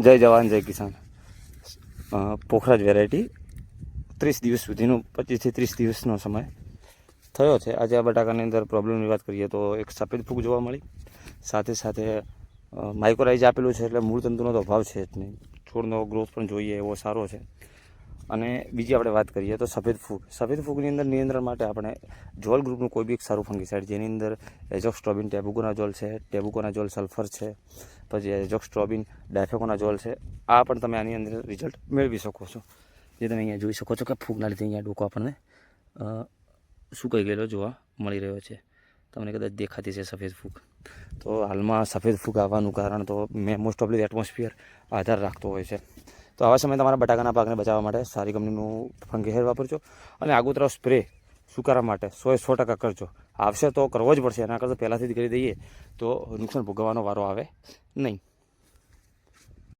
જય જવાન જય કિસાન પોખરાજ વેરાયટી 30 દિવસ સુધીનું 25 થી 30 દિવસનો સમય થયો છે. આજે આ બટાકાની અંદર પ્રોબ્લેમની વાત કરીએ તો એક સફેદ ફૂગ જોવા મળી, સાથે સાથે માઇક્રોરાઇઝ આપેલું છે એટલે મૂળ તંતુનો તો અભાવ છે જ નહીં. છોડનો ગ્રોથ પણ જોઈએ એવો સારો છે. અને બીજી આપણે વાત કરીએ તો સફેદ ફૂગની અંદર નિયંત્રણ માટે આપણે જોલ ગ્રુપનું કોઈ બી એક સારું ફંગીસાઇડ, જેની અંદર એઝોક્સ્ટ્રોબિન ટેબુકોનાઝોલ છે, ટેબુકોનાઝોલ સલ્ફર છે, પછી એઝોક્સ્ટ્રોબિન ડાયફેકોનાઝોલ છે. આ પણ તમે આની અંદર રિઝલ્ટ મેળવી શકો છો. જે તમે અહીંયા જોઈ શકો છો કે ફૂગના લીધે અહીંયા ડોકો આપણને સુકાઈ ગયેલો જોવા મળી રહ્યો છે. તમને કદાચ દેખાતી છે સફેદ ફૂગ. તો હાલમાં સફેદ ફૂગ આવવાનું કારણ તો મોસ્ટ ઓફલી એટમોસ્ફિયર આધાર રાખતો હોય છે. તો આવા સમયે તમારા બટાકાના પાકને બચાવવા માટે સારી કંપનીનું ફંગીસાઇડ વાપરજો અને આગોતરો સ્પ્રે સુકારા માટે 100% કરજો. આવશે તો કરવો જ પડશે, એના કરતાં પહેલાંથી જ કરી દઈએ તો નુકસાન ભોગવવાનો વારો આવે નહીં.